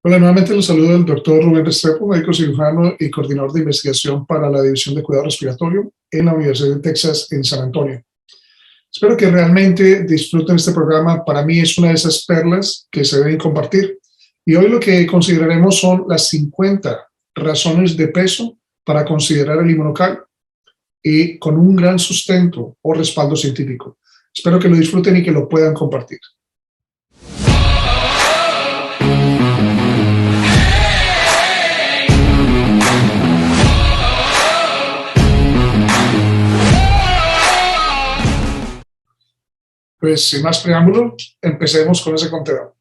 Hola, nuevamente los saludo el doctor Rubén Restrepo, médico cirujano y coordinador de investigación para la División de Cuidado Respiratorio en la Universidad de Texas en San Antonio. Espero que realmente disfruten este programa. Para mí es una de esas perlas que se deben compartir. Y hoy lo que consideraremos son las 50 razones de peso para considerar el inmunocal y con un gran sustento o respaldo científico. Espero que lo disfruten y que lo puedan compartir. Pues sin más preámbulo, empecemos con ese conteo.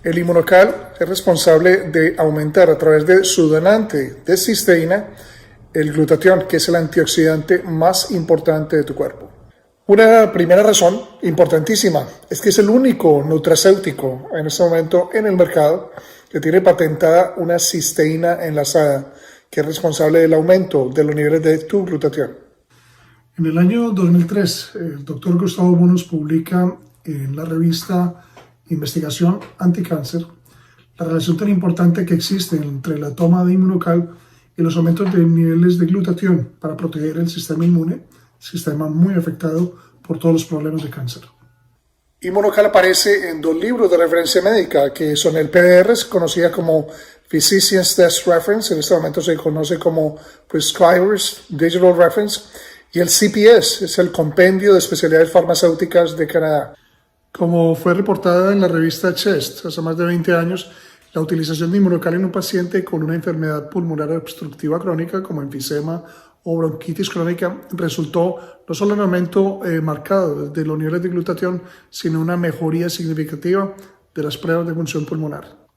El inmunocal es responsable de aumentar a través de su donante de cisteína el glutatión, que es el antioxidante más importante de tu cuerpo. Una primera razón importantísima es que es el único nutracéutico en este momento en el mercado que tiene patentada una cisteína enlazada, que es responsable del aumento de los niveles de tu glutatión. En el año 2003, el doctor Gustavo Bonos publica en la revista Investigación Anticáncer la relación tan importante que existe entre la toma de inmunocal y los aumentos de niveles de glutatión para proteger el sistema inmune, sistema muy afectado por todos los problemas de cáncer. Inmunocal aparece en dos libros de referencia médica, que son el PDR, conocida como Physician's Desk Reference, en este momento se conoce como Prescriber's Digital Reference, y el CPS, es el Compendio de Especialidades Farmacéuticas de Canadá. Como fue reportada en la revista Chest hace más de 20 años, la utilización de inmunocal en un paciente con una enfermedad pulmonar obstructiva crónica como enfisema o bronquitis crónica resultó no solo en un aumento marcado de los niveles de glutatión, sino una mejoría significativa de las pruebas de función pulmonar.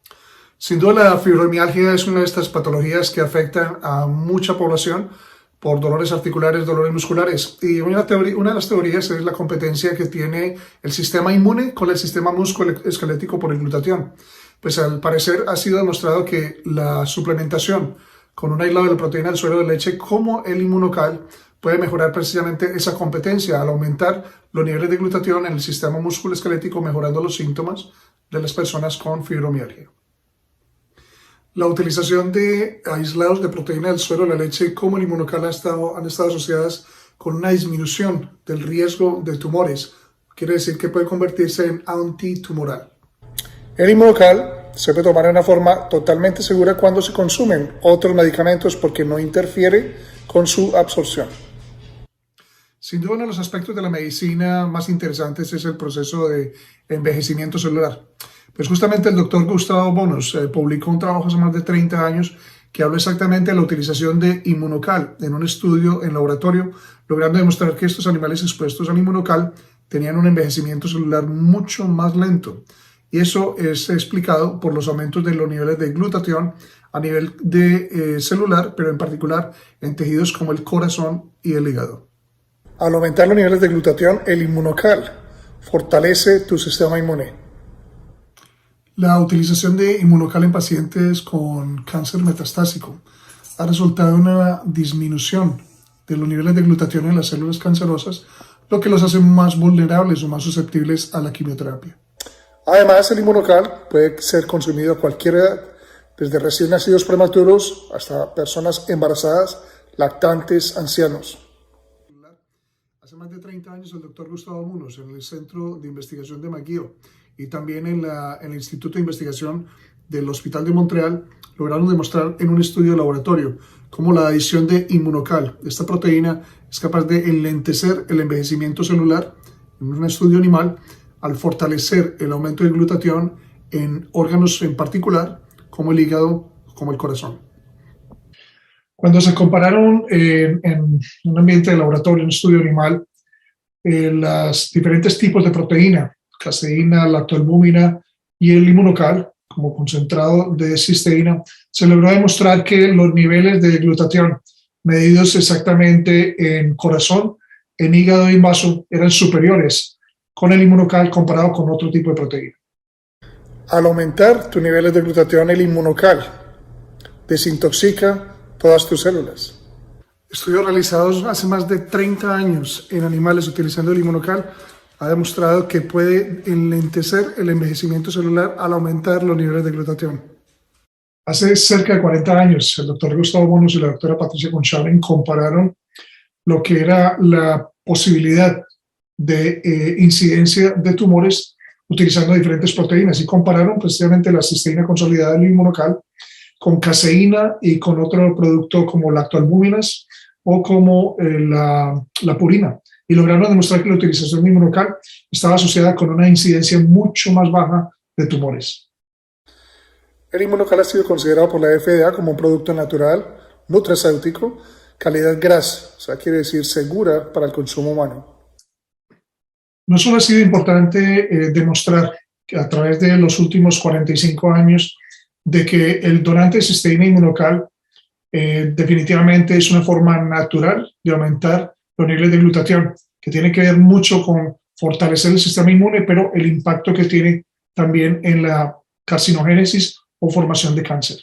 Sin duda, la fibromialgia es una de estas patologías que afectan a mucha población por dolores articulares, dolores musculares. Y una de las teorías es la competencia que tiene el sistema inmune con el sistema musculoesquelético por el glutatión. Pues al parecer ha sido demostrado que la suplementación con un aislado de la proteína del suero de leche como el inmunocal puede mejorar precisamente esa competencia al aumentar los niveles de glutatión en el sistema musculoesquelético, mejorando los síntomas de las personas con fibromialgia. La utilización de aislados de proteína del suero de la leche como el inmunocal han estado asociadas con una disminución del riesgo de tumores. Quiere decir que puede convertirse en antitumoral. El inmunocal se puede tomar de una forma totalmente segura cuando se consumen otros medicamentos porque no interfiere con su absorción. Sin duda, uno de los aspectos de la medicina más interesantes es el proceso de envejecimiento celular. Pues justamente el doctor Gustavo Bonos publicó un trabajo hace más de 30 años que habla exactamente de la utilización de inmunocal en un estudio en laboratorio, logrando demostrar que estos animales expuestos al inmunocal tenían un envejecimiento celular mucho más lento. Y eso es explicado por los aumentos de los niveles de glutatión a nivel de celular, pero en particular en tejidos como el corazón y el hígado. Al aumentar los niveles de glutatión, el inmunocal fortalece tu sistema inmune. La utilización de inmunocal en pacientes con cáncer metastásico ha resultado en una disminución de los niveles de glutatión en las células cancerosas, lo que los hace más vulnerables o más susceptibles a la quimioterapia. Además, el inmunocal puede ser consumido a cualquier edad, desde recién nacidos prematuros hasta personas embarazadas, lactantes, ancianos. Hace más de 30 años, el doctor Gustavo Bonos, en el Centro de Investigación de McGill y también en el Instituto de Investigación del Hospital de Montreal, lograron demostrar en un estudio de laboratorio cómo la adición de inmunocal, esta proteína, es capaz de enlentecer el envejecimiento celular en un estudio animal al fortalecer el aumento de glutatión en órganos en particular, como el hígado, como el corazón. Cuando se compararon en un ambiente de laboratorio, en un estudio animal, los diferentes tipos de proteína, caseína, lactoalbúmina y el inmunocal, como concentrado de cisteína, se logró demostrar que los niveles de glutatión medidos exactamente en corazón, en hígado y en vaso eran superiores con el inmunocal comparado con otro tipo de proteína. Al aumentar tus niveles de glutatión, el inmunocal desintoxica todas tus células. Estudios realizados hace más de 30 años en animales utilizando el inmunocal ha demostrado que puede enlentecer el envejecimiento celular al aumentar los niveles de glutatión. Hace cerca de 40 años, el doctor Gustavo Bonos y la doctora Patricia Conchaven compararon lo que era la posibilidad de incidencia de tumores utilizando diferentes proteínas y compararon precisamente la cisteína consolidada del inmunocal con caseína y con otro producto como lactoalbúminas o como la purina. Y lograron demostrar que la utilización de inmunocal estaba asociada con una incidencia mucho más baja de tumores. El inmunocal ha sido considerado por la FDA como un producto natural, nutracéutico, calidad grasa, o sea, quiere decir segura para el consumo humano. No solo ha sido importante demostrar que a través de los últimos 45 años de que el donante de cisteína inmunocal definitivamente es una forma natural de aumentar los niveles de glutatión, que tiene que ver mucho con fortalecer el sistema inmune, pero el impacto que tiene también en la carcinogénesis o formación de cáncer.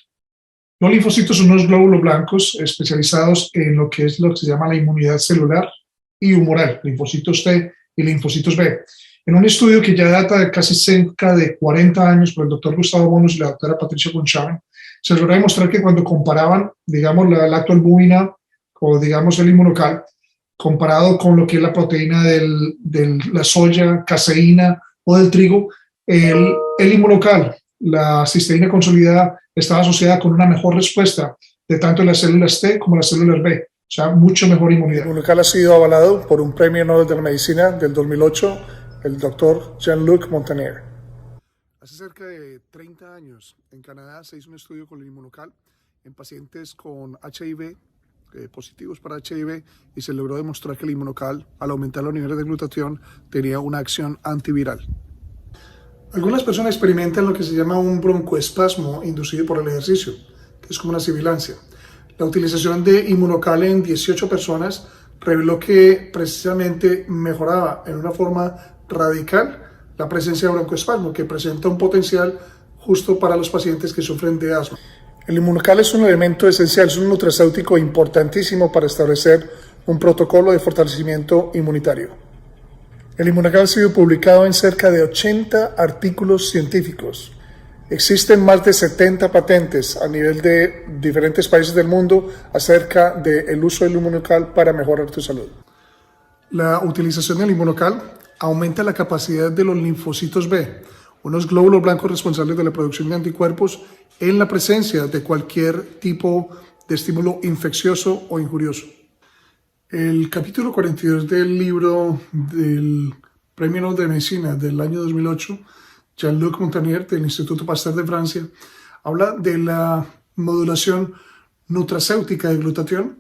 Los linfocitos son unos glóbulos blancos especializados en lo que se llama la inmunidad celular y humoral, linfocitos T y linfocitos B. En un estudio que ya data de casi cerca de 40 años por el doctor Gustavo Bonos y la doctora Patricia Conchaven, se logró demostrar que cuando comparaban, digamos, la lactoalbúmina o, digamos, el inmunocal, comparado con lo que es la proteína de la soya, caseína o del trigo, el inmunocal, la cisteína consolidada, estaba asociada con una mejor respuesta de tanto las células T como las células B, o sea, mucho mejor inmunidad. El inmunocal ha sido avalado por un premio Nobel de la Medicina del 2008, el doctor Jean-Luc Montagnier. Hace cerca de 30 años, en Canadá se hizo un estudio con el inmunocal en pacientes con HIV, positivos para HIV, y se logró demostrar que el inmunocal, al aumentar los niveles de glutatión, tenía una acción antiviral. Algunas personas experimentan lo que se llama un broncoespasmo inducido por el ejercicio, que es como una sibilancia. La utilización de inmunocal en 18 personas reveló que precisamente mejoraba en una forma radical la presencia de broncoespasmo, que presenta un potencial justo para los pacientes que sufren de asma. El inmunocal es un elemento esencial, es un nutracéutico importantísimo para establecer un protocolo de fortalecimiento inmunitario. El inmunocal ha sido publicado en cerca de 80 artículos científicos. Existen más de 70 patentes a nivel de diferentes países del mundo acerca del uso del inmunocal para mejorar tu salud. La utilización del inmunocal aumenta la capacidad de los linfocitos B, unos glóbulos blancos responsables de la producción de anticuerpos en la presencia de cualquier tipo de estímulo infeccioso o injurioso. El capítulo 42 del libro del Premio Nobel de Medicina del año 2008, Jean-Luc Montagnier del Instituto Pasteur de Francia, habla de la modulación nutracéutica de glutatión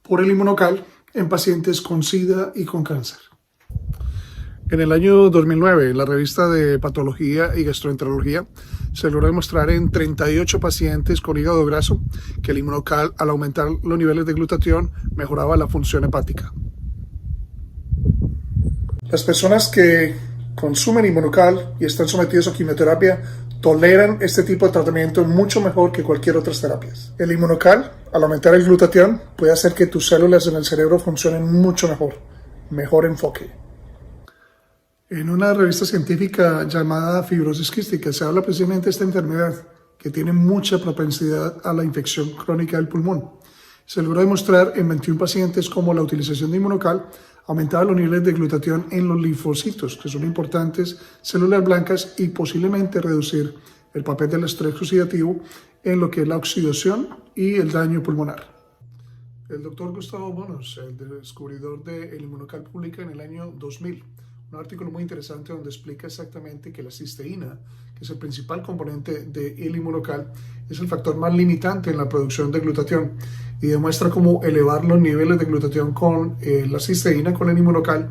por el inmunocal en pacientes con SIDA y con cáncer. En el año 2009, la revista de Patología y Gastroenterología se logró demostrar en 38 pacientes con hígado graso que el inmunocal, al aumentar los niveles de glutatión, mejoraba la función hepática. Las personas que consumen inmunocal y están sometidos a quimioterapia toleran este tipo de tratamiento mucho mejor que cualquier otra terapia. El inmunocal, al aumentar el glutatión, puede hacer que tus células en el cerebro funcionen mucho mejor enfoque. En una revista científica llamada Fibrosis Quística se habla precisamente de esta enfermedad que tiene mucha propensidad a la infección crónica del pulmón. Se logró demostrar en 21 pacientes cómo la utilización de inmunocal aumentaba los niveles de glutatión en los linfocitos, que son importantes células blancas, y posiblemente reducir el papel del estrés oxidativo en lo que es la oxidación y el daño pulmonar. El doctor Gustavo Bonos, el descubridor del inmunocal, publica en el año 2000 un artículo muy interesante donde explica exactamente que la cisteína, que es el principal componente del inmunocal, es el factor más limitante en la producción de glutatión, y demuestra cómo elevar los niveles de glutatión con la cisteína, con el inmunocal,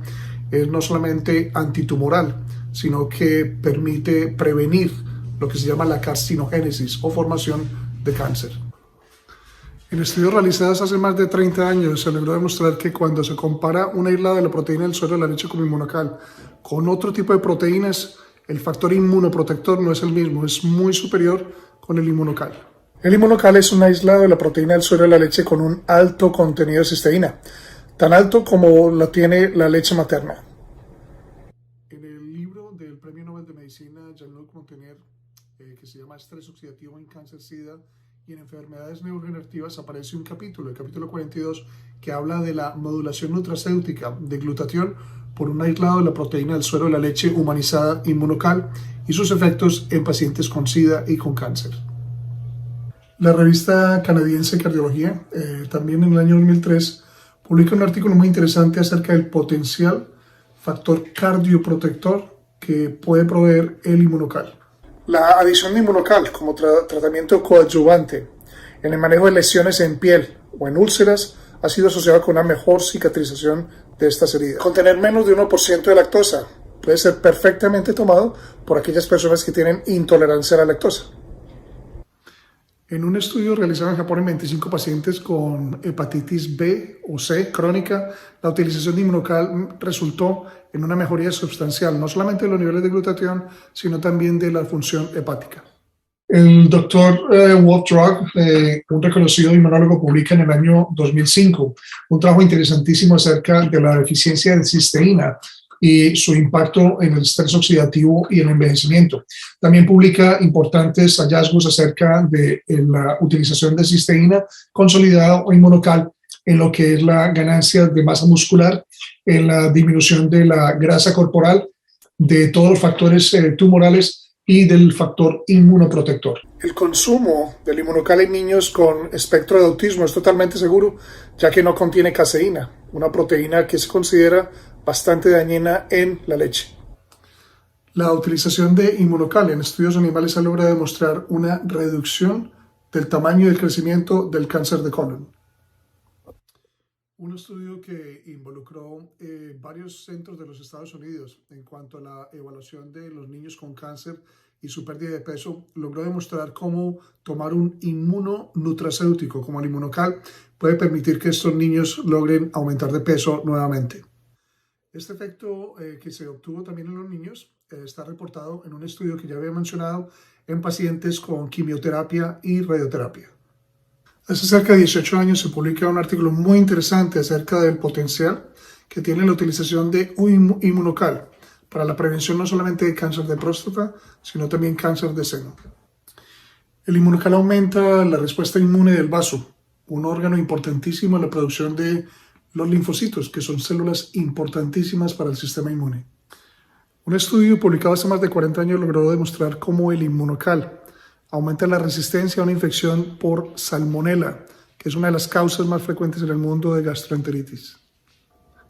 es no solamente antitumoral, sino que permite prevenir lo que se llama la carcinogénesis o formación de cáncer. En estudios realizados hace más de 30 años se logró demostrar que cuando se compara una isla de la proteína del suero de la leche como inmunocal con otro tipo de proteínas, el factor inmunoprotector no es el mismo, es muy superior con el inmunocal. El inmunocal es un aislado de la proteína del suero de la leche con un alto contenido de cisteína, tan alto como lo tiene la leche materna. llama estrés oxidativo en cáncer, SIDA y en enfermedades neurodegenerativas, aparece un capítulo, el capítulo 42, que habla de la modulación nutracéutica de glutatión por un aislado de la proteína del suero de la leche humanizada inmunocal y sus efectos en pacientes con SIDA y con cáncer. La revista canadiense de cardiología, también en el año 2003, publica un artículo muy interesante acerca del potencial factor cardioprotector que puede proveer el inmunocal. La adición de inmunocal como tratamiento coadyuvante en el manejo de lesiones en piel o en úlceras ha sido asociado con una mejor cicatrización de estas heridas. Contener menos de 1% de lactosa puede ser perfectamente tomado por aquellas personas que tienen intolerancia a la lactosa. En un estudio realizado en Japón en 25 pacientes con hepatitis B o C crónica, la utilización de inmunocal resultó en una mejoría sustancial, no solamente de los niveles de glutatión, sino también de la función hepática. El doctor Walt Drug, un reconocido inmunólogo, publica en el año 2005 un trabajo interesantísimo acerca de la deficiencia de cisteína y su impacto en el estrés oxidativo y el envejecimiento. También publica importantes hallazgos acerca de la utilización de cisteína consolidada o inmunocal en lo que es la ganancia de masa muscular, en la disminución de la grasa corporal, de todos los factores tumorales y del factor inmunoprotector. El consumo del inmunocal en niños con espectro de autismo es totalmente seguro, ya que no contiene caseína, una proteína que se considera bastante dañina en la leche. La utilización de inmunocal en estudios animales ha logrado demostrar una reducción del tamaño y del crecimiento del cáncer de colon. Un estudio que involucró varios centros de los Estados Unidos en cuanto a la evaluación de los niños con cáncer y su pérdida de peso logró demostrar cómo tomar un inmunonutracéutico como el inmunocal puede permitir que estos niños logren aumentar de peso nuevamente. Este efecto que se obtuvo también en los niños está reportado en un estudio que ya había mencionado en pacientes con quimioterapia y radioterapia. Hace cerca de 18 años se publica un artículo muy interesante acerca del potencial que tiene la utilización de un inmunocal para la prevención no solamente de cáncer de próstata, sino también cáncer de seno. El inmunocal aumenta la respuesta inmune del vaso, un órgano importantísimo en la producción de los linfocitos, que son células importantísimas para el sistema inmune. Un estudio publicado hace más de 40 años logró demostrar cómo el inmunocal aumenta la resistencia a una infección por salmonela, que es una de las causas más frecuentes en el mundo de gastroenteritis.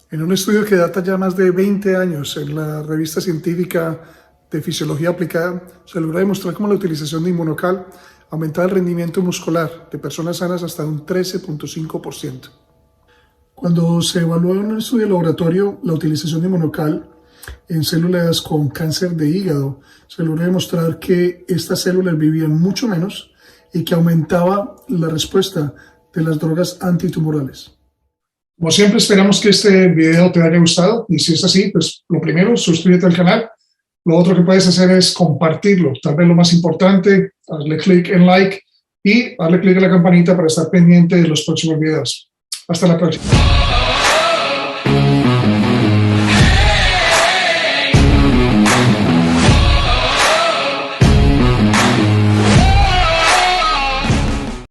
En un estudio que data ya más de 20 años en la revista científica de Fisiología Aplicada, se logró demostrar cómo la utilización de inmunocal aumentaba el rendimiento muscular de personas sanas hasta un 13.5%. Cuando se evaluó en un estudio de laboratorio la utilización de inmunocal en células con cáncer de hígado, se logró demostrar que estas células vivían mucho menos y que aumentaba la respuesta de las drogas antitumorales. Como siempre, esperamos que este video te haya gustado y si es así, pues lo primero, suscríbete al canal. Lo otro que puedes hacer es compartirlo. Tal vez lo más importante, hazle clic en like y hazle clic a la campanita para estar pendiente de los próximos videos. Hasta la próxima.